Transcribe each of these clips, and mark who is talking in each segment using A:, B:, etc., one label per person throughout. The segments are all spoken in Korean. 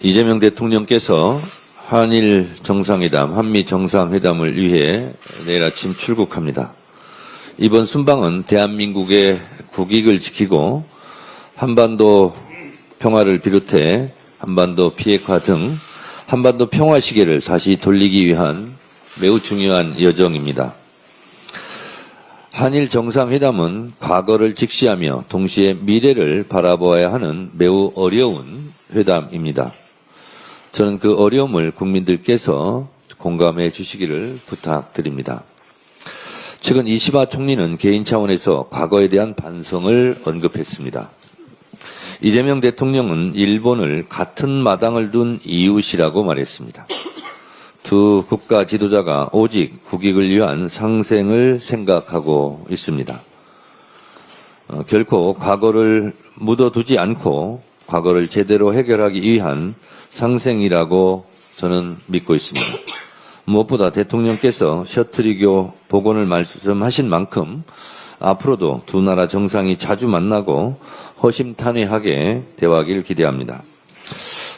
A: 이재명 대통령께서 한일 정상회담, 한미 정상회담을 위해 내일 아침 출국합니다. 이번 순방은 대한민국의 국익을 지키고 한반도 평화를 비롯해 한반도 비핵화 등 한반도 평화 시계를 다시 돌리기 위한 매우 중요한 여정입니다. 한일 정상회담은 과거를 직시하며 동시에 미래를 바라보아야 하는 매우 어려운 회담입니다. 저는 그 어려움을 국민들께서 공감해 주시기를 부탁드립니다. 최근 이시바 총리는 개인 차원에서 과거에 대한 반성을 언급했습니다. 이재명 대통령은 일본을 같은 마당을 둔 이웃이라고 말했습니다. 두 국가 지도자가 오직 국익을 위한 상생을 생각하고 있습니다. 결코 과거를 묻어두지 않고 과거를 제대로 해결하기 위한 상생이라고 저는 믿고 있습니다. 무엇보다 대통령께서 셔틀이교 복원을 말씀하신 만큼 앞으로도 두 나라 정상이 자주 만나고 허심탄회하게 대화하기를 기대합니다.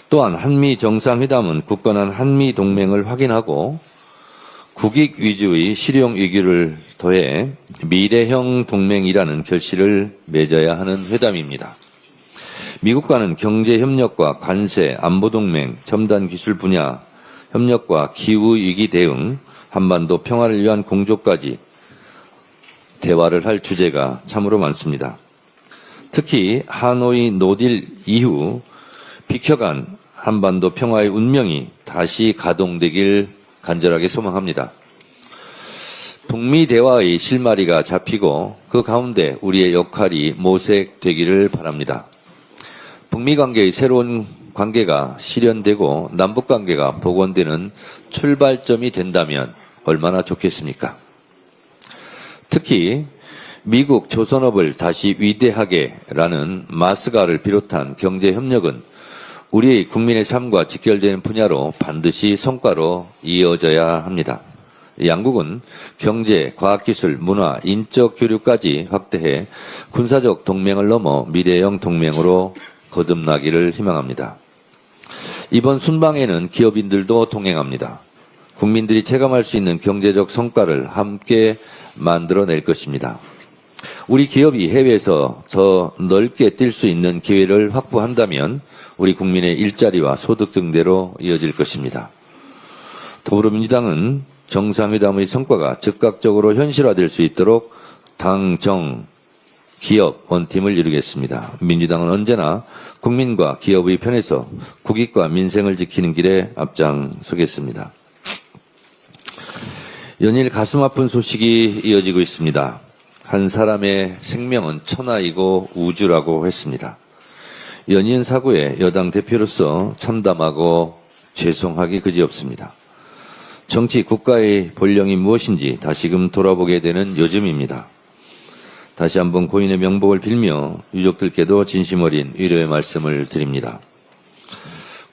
A: 또한 한미 정상회담은 굳건한 한미 동맹을 확인하고 국익 위주의 실용 위기를 더해 미래형 동맹이라는 결실을 맺어야 하는 회담입니다. 미국과는 경제협력과 관세, 안보동맹, 첨단 기술 분야, 협력과 기후위기 대응, 한반도 평화를 위한 공조까지 대화를 할 주제가 참으로 많습니다. 특히 하노이 노딜 이후 비켜간 한반도 평화의 운명이 다시 가동되길 간절하게 소망합니다. 북미 대화의 실마리가 잡히고 그 가운데 우리의 역할이 모색되기를 바랍니다. 북미 관계의 새로운 관계가 실현되고 남북 관계가 복원되는 출발점이 된다면 얼마나 좋겠습니까? 특히 미국 조선업을 다시 위대하게라는 마스가를 비롯한 경제협력은 우리 국민의 삶과 직결되는 분야로 반드시 성과로 이어져야 합니다. 양국은 경제, 과학기술, 문화, 인적 교류까지 확대해 군사적 동맹을 넘어 미래형 동맹으로 거듭나기를 희망합니다. 이번 순방에는 기업인들도 동행합니다. 국민들이 체감할 수 있는 경제적 성과를 함께 만들어낼 것입니다. 우리 기업이 해외에서 더 넓게 뛸 수 있는 기회를 확보한다면 우리 국민의 일자리와 소득 증대로 이어질 것입니다. 더불어민주당은 정상회담의 성과가 즉각적으로 현실화될 수 있도록 당, 정, 기업 원팀을 이루겠습니다. 민주당은 언제나 국민과 기업의 편에서 국익과 민생을 지키는 길에 앞장서겠습니다. 연일 가슴 아픈 소식이 이어지고 있습니다. 한 사람의 생명은 천하이고 우주라고 했습니다. 연이은 사고에 여당 대표로서 참담하고 죄송하기 그지없습니다. 정치 국가의 본령이 무엇인지 다시금 돌아보게 되는 요즘입니다. 다시 한번 고인의 명복을 빌며 유족들께도 진심 어린 위로의 말씀을 드립니다.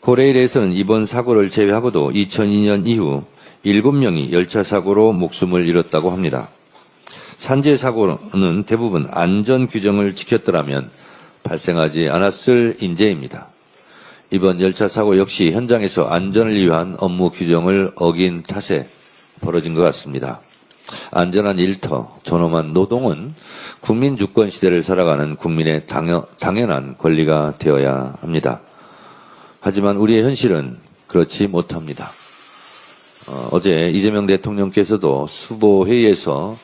A: 고레일에서는 이번 사고를 제외하고도 2002년 이후 7명이 열차 사고로 목숨을 잃었다고 합니다. 산재 사고는 대부분 안전 규정을 지켰더라면 발생하지 않았을 인재입니다. 이번 열차 사고 역시 현장에서 안전을 위한 업무 규정을 어긴 탓에 벌어진 것 같습니다. 안전한 일터, 존엄한 노동은 국민 주권 시대를 살아가는 국민의 당연한 권리가 되어야 합니다. 하지만 우리의 현실은 그렇지 못합니다. 어제 이재명 대통령께서도 수보회의에서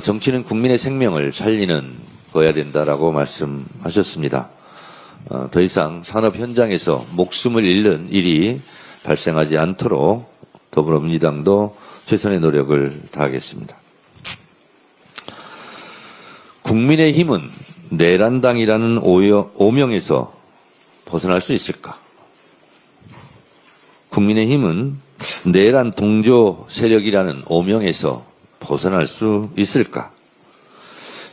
A: 정치는 국민의 생명을 살리는 거야 된다라고 말씀하셨습니다. 더 이상 산업 현장에서 목숨을 잃는 일이 발생하지 않도록 더불어민주당도 최선의 노력을 다하겠습니다. 국민의힘은 내란당이라는 오명에서 벗어날 수 있을까? 국민의힘은 내란 동조 세력이라는 오명에서 벗어날 수 있을까?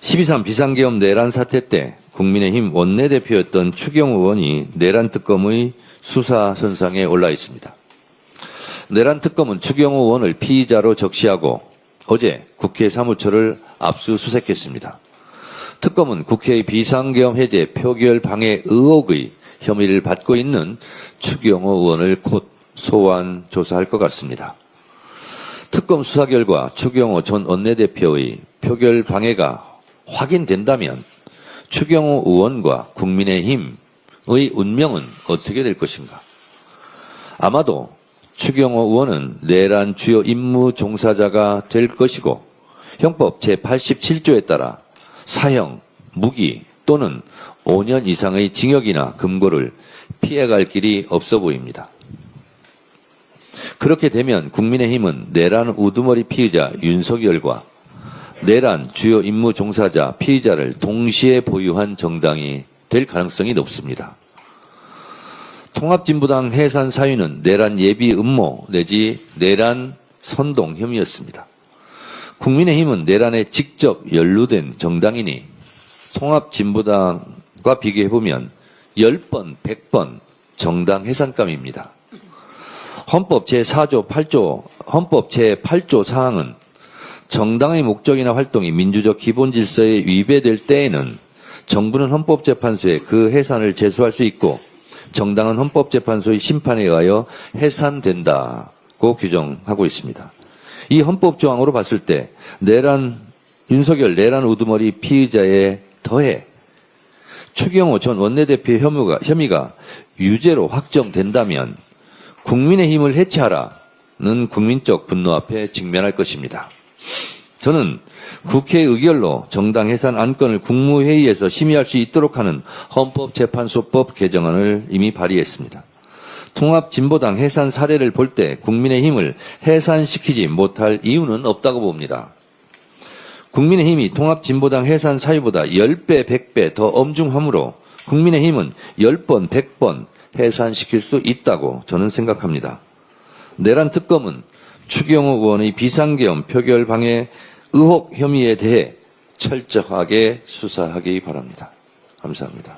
A: 12.3 비상계엄 내란 사태 때 국민의힘 원내대표였던 추경호 의원이 내란 특검의 수사선상에 올라 있습니다. 내란 특검은 추경호 의원을 피의자로 적시하고 어제 국회 사무처를 압수수색했습니다. 특검은 국회의 비상계엄 해제 표결 방해 의혹의 혐의를 받고 있는 추경호 의원을 곧 소환 조사할 것 같습니다. 특검 수사 결과 추경호 전 원내대표의 표결 방해가 확인된다면 추경호 의원과 국민의힘의 운명은 어떻게 될 것인가? 아마도 추경호 의원은 내란 주요 임무 종사자가 될 것이고 형법 제87조에 따라 사형, 무기 또는 5년 이상의 징역이나 금고를 피해갈 길이 없어 보입니다. 그렇게 되면 국민의힘은 내란 우두머리 피의자 윤석열과 내란 주요 임무 종사자 피의자를 동시에 보유한 정당이 될 가능성이 높습니다. 통합진보당 해산 사유는 내란 예비 음모 내지 내란 선동 혐의였습니다. 국민의힘은 내란에 직접 연루된 정당이니 통합진보당과 비교해보면 10번, 100번 정당 해산감입니다. 헌법 제4조 8조, 헌법 제8조 사항은 정당의 목적이나 활동이 민주적 기본 질서에 위배될 때에는 정부는 헌법재판소에 그 해산을 제소할 수 있고 정당은 헌법재판소의 심판에 의하여 해산된다고 규정하고 있습니다. 이 헌법조항으로 봤을 때 윤석열 내란 우두머리 피의자에 더해 추경호 전 원내대표 혐의가 유죄로 확정된다면 국민의힘을 해체하라는 국민적 분노 앞에 직면할 것입니다. 저는 국회 의결로 정당 해산 안건을 국무회의에서 심의할 수 있도록 하는 헌법재판소법 개정안을 이미 발의했습니다. 통합진보당 해산 사례를 볼 때 국민의힘을 해산시키지 못할 이유는 없다고 봅니다. 국민의힘이 통합진보당 해산 사유보다 10배, 100배 더 엄중하므로 국민의힘은 10번, 100번 해산시킬 수 있다고 저는 생각합니다. 내란 특검은 추경호 의원의 비상계엄 표결 방해 의혹 혐의에 대해 철저하게 수사하기 바랍니다. 감사합니다.